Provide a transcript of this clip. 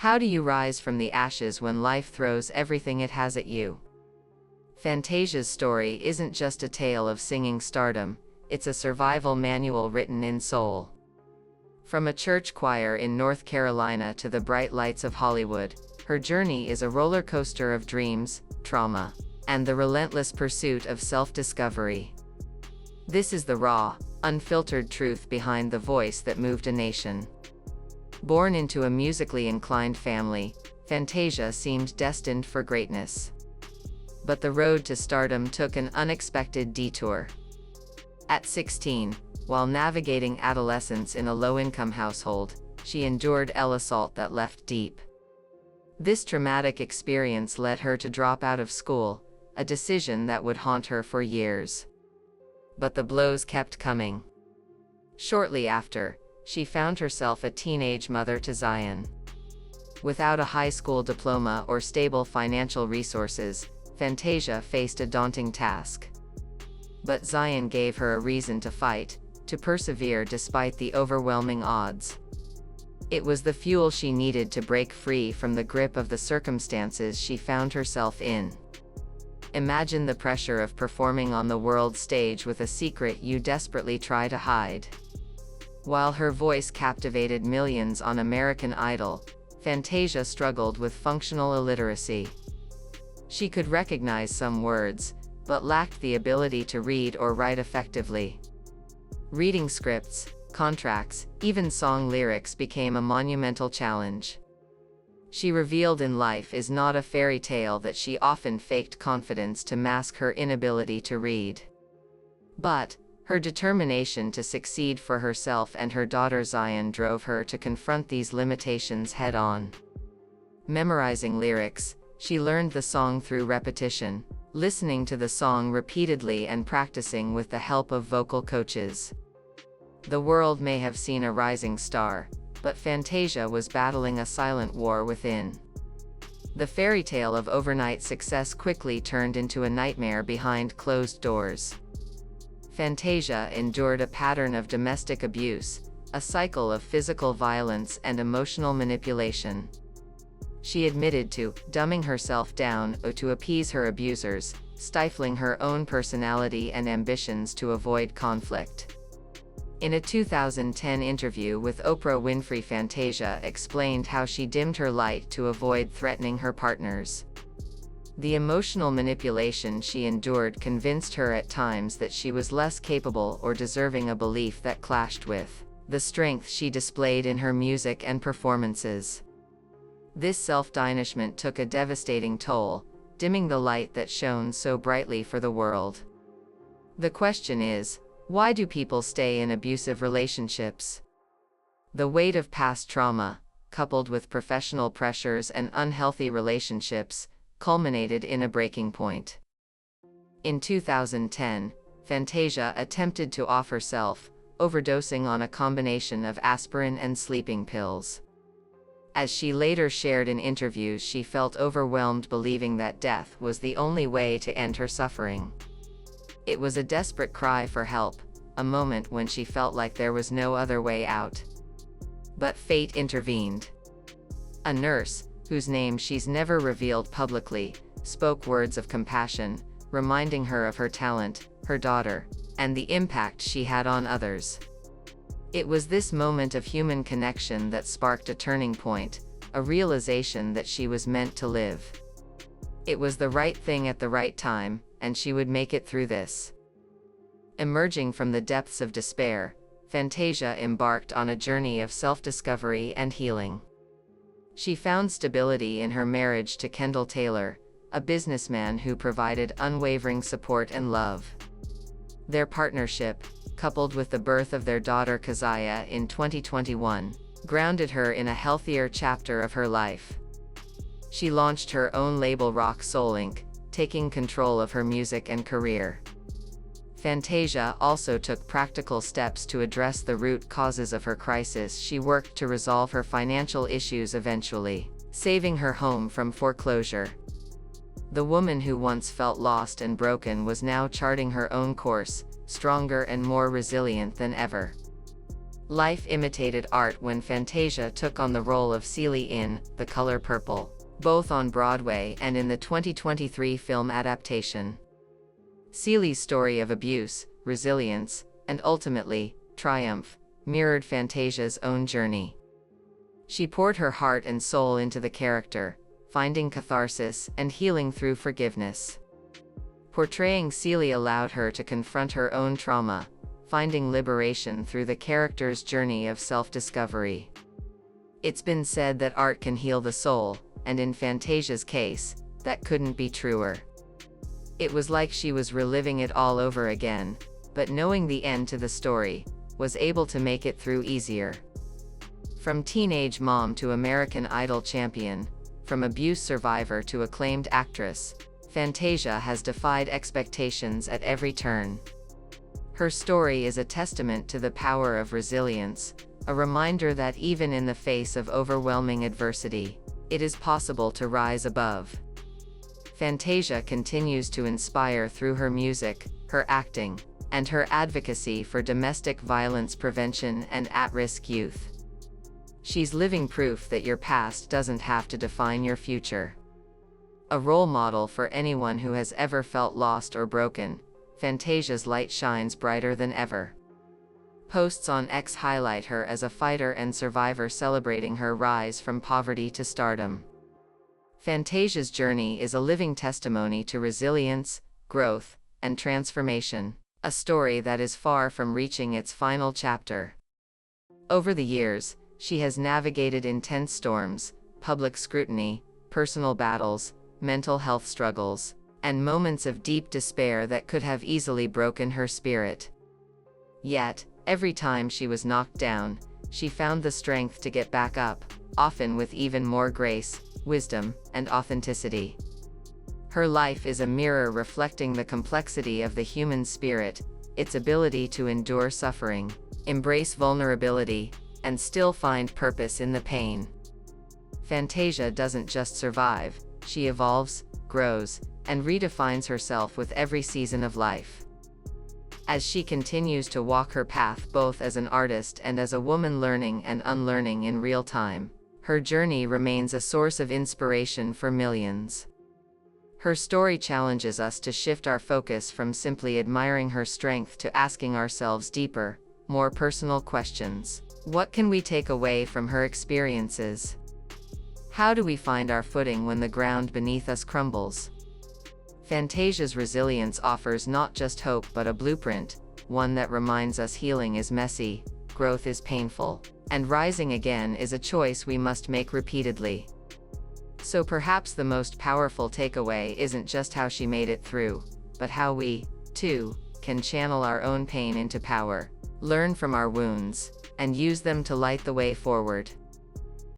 How do you rise from the ashes when life throws everything it has at you? Fantasia's story isn't just a tale of singing stardom, it's a survival manual written in soul. From a church choir in North Carolina to the bright lights of Hollywood, her journey is a roller coaster of dreams, trauma, and the relentless pursuit of self-discovery. This is the raw, unfiltered truth behind the voice that moved a nation. Born into a musically inclined family, Fantasia seemed destined for greatness. But the road to stardom took an unexpected detour. At 16, while navigating adolescence in a low-income household, she endured assault that left deep. This traumatic experience led her to drop out of school, a decision that would haunt her for years. But the blows kept coming. Shortly after, she found herself a teenage mother to Zion. Without a high school diploma or stable financial resources, Fantasia faced a daunting task. But Zion gave her a reason to fight, to persevere despite the overwhelming odds. It was the fuel she needed to break free from the grip of the circumstances she found herself in. Imagine the pressure of performing on the world stage with a secret you desperately try to hide. While her voice captivated millions on American Idol, Fantasia struggled with functional illiteracy. She could recognize some words, but lacked the ability to read or write effectively. Reading scripts, contracts, even song lyrics became a monumental challenge. She revealed in Life Is Not a Fairy Tale that she often faked confidence to mask her inability to read. But her determination to succeed for herself and her daughter Zion drove her to confront these limitations head-on. Memorizing lyrics, she learned the song through repetition, listening to the song repeatedly and practicing with the help of vocal coaches. The world may have seen a rising star, but Fantasia was battling a silent war within. The fairy tale of overnight success quickly turned into a nightmare behind closed doors. Fantasia endured a pattern of domestic abuse, a cycle of physical violence and emotional manipulation. She admitted to dumbing herself down to appease her abusers, stifling her own personality and ambitions to avoid conflict. In a 2010 interview with Oprah Winfrey, Fantasia explained how she dimmed her light to avoid threatening her partners. The emotional manipulation she endured convinced her at times that she was less capable or deserving, a belief that clashed with the strength she displayed in her music and performances. This self-diminishment took a devastating toll, dimming the light that shone so brightly for the world. The question is, why do people stay in abusive relationships? The weight of past trauma, coupled with professional pressures and unhealthy relationships, culminated in a breaking point. In 2010, Fantasia attempted to off herself, overdosing on a combination of aspirin and sleeping pills. As she later shared in interviews, she felt overwhelmed, believing that death was the only way to end her suffering. It was a desperate cry for help, a moment when she felt like there was no other way out. But fate intervened. A nurse, whose name she's never revealed publicly, spoke words of compassion, reminding her of her talent, her daughter, and the impact she had on others. It was this moment of human connection that sparked a turning point, a realization that she was meant to live. It was the right thing at the right time, and she would make it through this. Emerging from the depths of despair, Fantasia embarked on a journey of self-discovery and healing. She found stability in her marriage to Kendall Taylor, a businessman who provided unwavering support and love. Their partnership, coupled with the birth of their daughter Keziah in 2021, grounded her in a healthier chapter of her life. She launched her own label, Rock Soul Inc., taking control of her music and career. Fantasia also took practical steps to address the root causes of her crisis. She worked to resolve her financial issues, eventually saving her home from foreclosure. The woman who once felt lost and broken was now charting her own course, stronger and more resilient than ever. Life imitated art when Fantasia took on the role of Celie in The Color Purple, both on Broadway and in the 2023 film adaptation. Celie's story of abuse, resilience, and ultimately, triumph, mirrored Fantasia's own journey. She poured her heart and soul into the character, finding catharsis and healing through forgiveness. Portraying Celie allowed her to confront her own trauma, finding liberation through the character's journey of self-discovery. It's been said that art can heal the soul, and in Fantasia's case, that couldn't be truer. It was like she was reliving it all over again, but knowing the end to the story, was able to make it through easier. From teenage mom to American Idol champion, from abuse survivor to acclaimed actress, Fantasia has defied expectations at every turn. Her story is a testament to the power of resilience, a reminder that even in the face of overwhelming adversity, it is possible to rise above. Fantasia continues to inspire through her music, her acting, and her advocacy for domestic violence prevention and at-risk youth. She's living proof that your past doesn't have to define your future. A role model for anyone who has ever felt lost or broken, Fantasia's light shines brighter than ever. Posts on X highlight her as a fighter and survivor celebrating her rise from poverty to stardom. Fantasia's journey is a living testimony to resilience, growth, and transformation, a story that is far from reaching its final chapter. Over the years, she has navigated intense storms, public scrutiny, personal battles, mental health struggles, and moments of deep despair that could have easily broken her spirit. Yet, every time she was knocked down, she found the strength to get back up, often with even more grace, wisdom, and authenticity. Her life is a mirror reflecting the complexity of the human spirit, its ability to endure suffering, embrace vulnerability, and still find purpose in the pain. Fantasia doesn't just survive, she evolves, grows, and redefines herself with every season of life. As she continues to walk her path both as an artist and as a woman learning and unlearning in real time, her journey remains a source of inspiration for millions. Her story challenges us to shift our focus from simply admiring her strength to asking ourselves deeper, more personal questions. What can we take away from her experiences? How do we find our footing when the ground beneath us crumbles? Fantasia's resilience offers not just hope but a blueprint, one that reminds us healing is messy, growth is painful, and rising again is a choice we must make repeatedly. So perhaps the most powerful takeaway isn't just how she made it through, but how we, too, can channel our own pain into power, learn from our wounds, and use them to light the way forward.